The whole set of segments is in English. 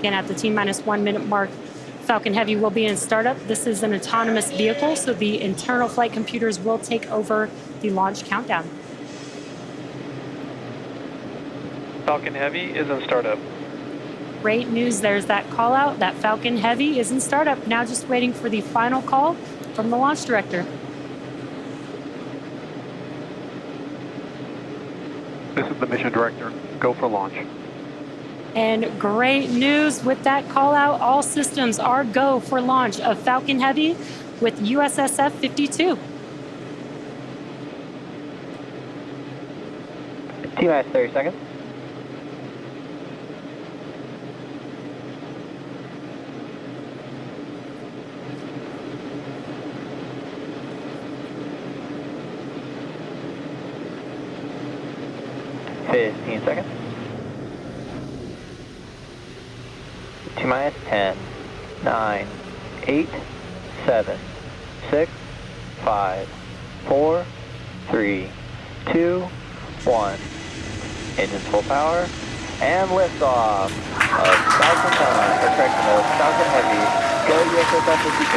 Again, at the T-1 minute mark, Falcon Heavy will be in startup. This is an autonomous vehicle, so the internal flight computers will take over the launch countdown. Falcon Heavy is in startup. Great news, there's that call out. That Falcon Heavy is in startup. Now just waiting for the final call from the launch director. This is the mission director. Go for launch. And great news with that call out. All systems are go for launch of Falcon Heavy with USSF-52. T-minus 30 seconds. Seconds. T-minus 10, 9, 8, 7, 6, 5, 4, 3, 2, 1. Engines full power and liftoff of Falcon Heavy. Go USSF-52.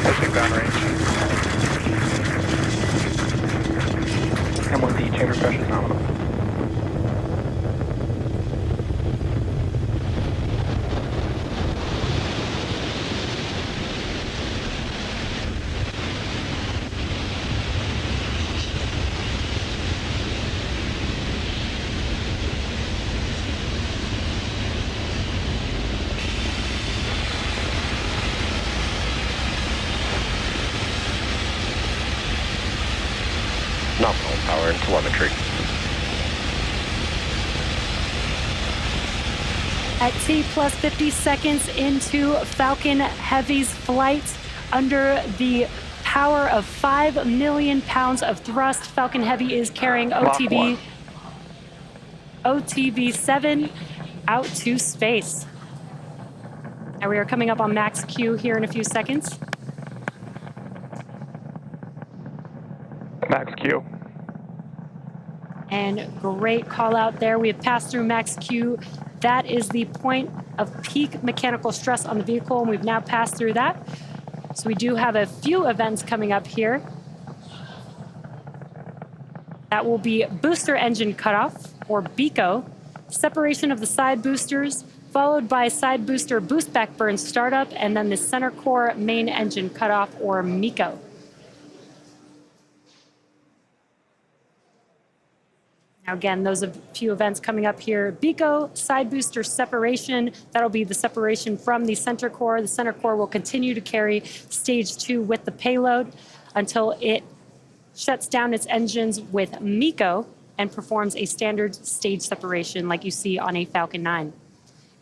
Pushing down range. M1D chamber pressure nominal. Nominal power and telemetry. At T plus 50 seconds into Falcon Heavy's flight, under the power of 5 million pounds of thrust, Falcon Heavy is carrying OTV-7 out to space. Now we are coming up on max Q here in a few seconds. Max Q. And great call out there. We have passed through max Q. That is the point of peak mechanical stress on the vehicle, and we've now passed through that. So we do have a few events coming up here. That will be booster engine cutoff, or BECO, separation of the side boosters, followed by side booster boost back burn startup, and then the center core main engine cutoff, or MECO. Now again, those are a few events coming up here. BECO, side booster separation. That'll be the separation from the center core. The center core will continue to carry stage 2 with the payload until it shuts down its engines with MECO and performs a standard stage separation like you see on a Falcon 9.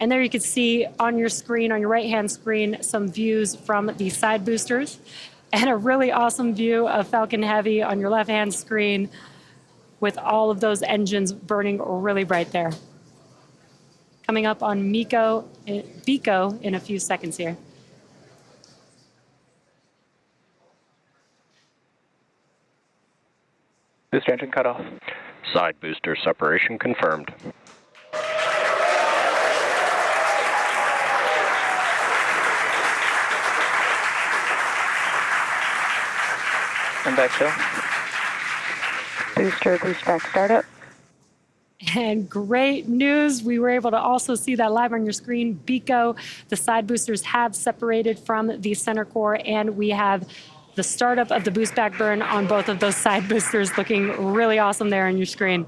And there you can see on your screen, on your right-hand screen, some views from the side boosters and a really awesome view of Falcon Heavy on your left-hand screen, with all of those engines burning really bright there. Coming up on BECO in a few seconds here. Booster engine cutoff. Side booster separation confirmed. And back to booster boost back startup. And great news, we were able to also see that live on your screen. BECO, the side boosters have separated from the center core, and we have the startup of the boost back burn on both of those side boosters, looking really awesome there on your screen.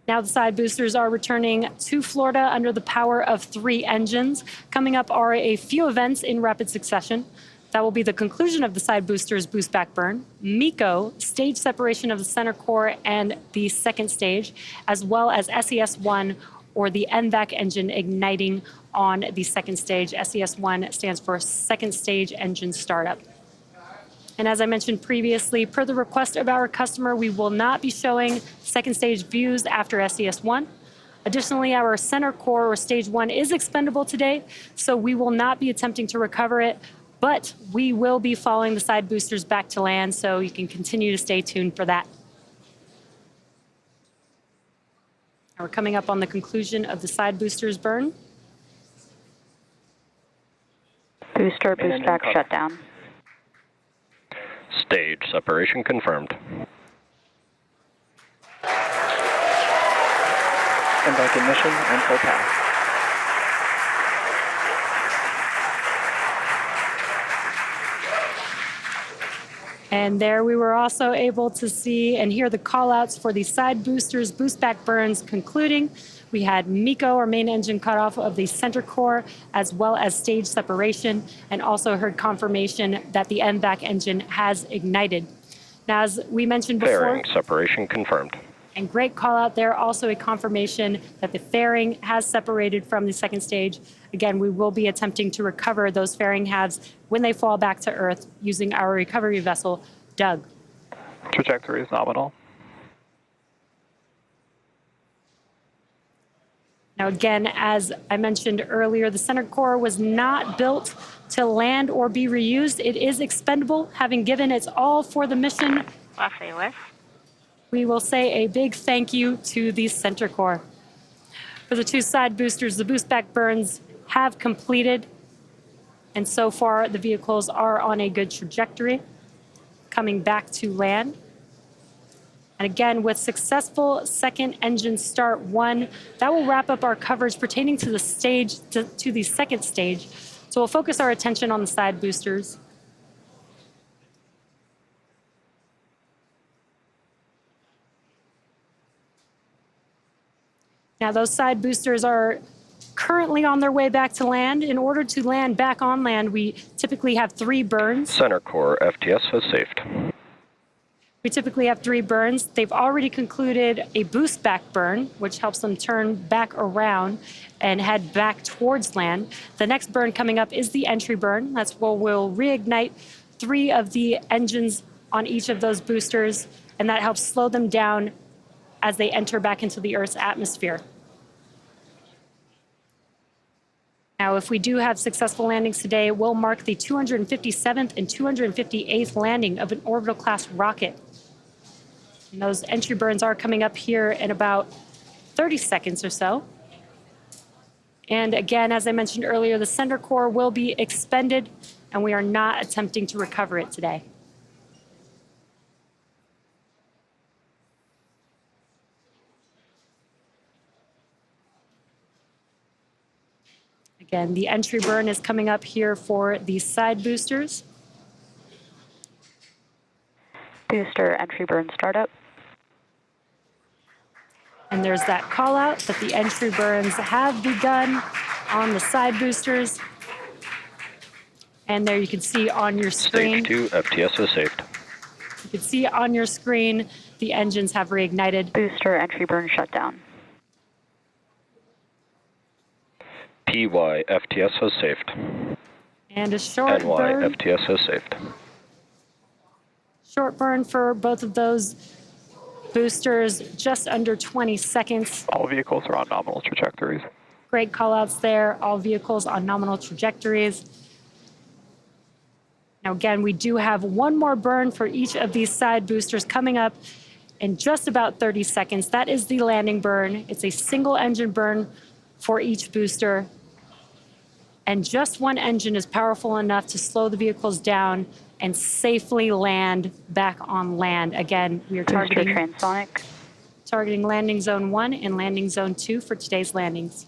Now the side boosters are returning to Florida under the power of 3 engines. Coming up are a few events in rapid succession. That will be the conclusion of the side boosters boost back burn, MECO, stage separation of the center core and the second stage, as well as SES-1, or the NVAC engine igniting on the second stage. SES-1 stands for second stage engine startup. And as I mentioned previously, per the request of our customer, we will not be showing second stage views after SES-1. Additionally, our center core, or stage 1, is expendable today, so we will not be attempting to recover it. But we will be following the side boosters back to land, so you can continue to stay tuned for that. We're coming up on the conclusion of the side boosters burn. Booster, boost back, shutdown. Stage separation confirmed. And back ignition and full path. And there we were also able to see and hear the call outs for the side boosters boost back burns concluding. We had MECO, or main engine cutoff of the center core, as well as stage separation, and also heard confirmation that the MVAC engine has ignited. Now, as we mentioned before, Fairing separation confirmed. and great call out there, also a confirmation that the fairing has separated from the second stage. Again, we will be attempting to recover those fairing halves when they fall back to Earth using our recovery vessel, Doug. Trajectory is nominal. Now, again, as I mentioned earlier, the center core was not built to land or be reused. It is expendable, having given its all for the mission. We will say a big thank you to the center core. For the two side boosters, the boost back burns have completed, and so far the vehicles are on a good trajectory, coming back to land. And again, with successful second engine start 1, that will wrap up our coverage pertaining to the stage, to the second stage. So we'll focus our attention on the side boosters. Now, those side boosters are currently on their way back to land. In order to land back on land, we typically have 3 burns. Center core FTS has safed. We typically have 3 burns. They've already concluded a boost back burn, which helps them turn back around and head back towards land. The next burn coming up is the entry burn. That's where we'll reignite 3 of the engines on each of those boosters, and that helps slow them down as they enter back into the Earth's atmosphere. Now, if we do have successful landings today, it will mark the 257th and 258th landing of an orbital class rocket. And those entry burns are coming up here in about 30 seconds or so. And again, as I mentioned earlier, the center core will be expended, and we are not attempting to recover it today. Again, the entry burn is coming up here for the side boosters. Booster entry burn startup. And there's that call out that the entry burns have begun on the side boosters. And there you can see on your screen. Stage 2 FTS has safed. You can see on your screen the engines have reignited. Booster entry burn shutdown. PY FTS has safed. And a short NY burn. FTS has safed. Short burn for both of those boosters, just under 20 seconds. All vehicles are on nominal trajectories. Great call outs there. All vehicles on nominal trajectories. Now, again, we do have one more burn for each of these side boosters coming up in just about 30 seconds. That is the landing burn. It's a single engine burn for each booster. And just one engine is powerful enough to slow the vehicles down and safely land back on land. Again, we are Booster transonic. targeting landing zone 1 and landing zone 2 for today's landings.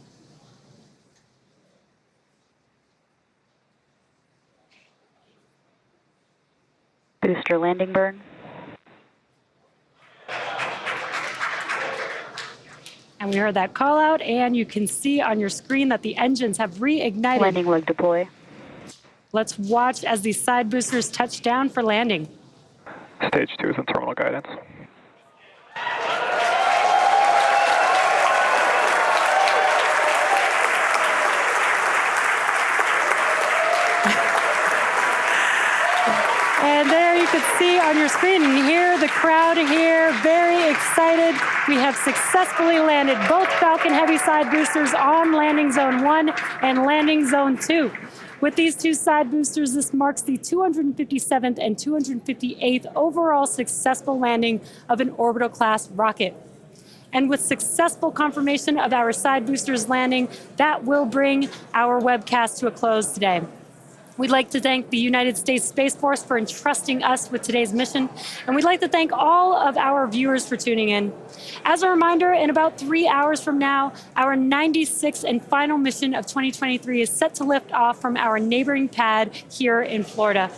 Booster landing burn. And we heard that call out, and you can see on your screen that the engines have reignited. Landing leg deploy. Let's watch as these side boosters touch down for landing. Stage 2 is in terminal guidance. And there you can see on your screen, and you hear the crowd here, very excited. We have successfully landed both Falcon Heavy side boosters on landing zone 1 and landing zone 2. With these 2 side boosters, this marks the 257th and 258th overall successful landing of an orbital class rocket. And with successful confirmation of our side boosters landing, that will bring our webcast to a close today. We'd like to thank the United States Space Force for entrusting us with today's mission, and we'd like to thank all of our viewers for tuning in. As a reminder, in about 3 hours from now, our 96th and final mission of 2023 is set to lift off from our neighboring pad here in Florida.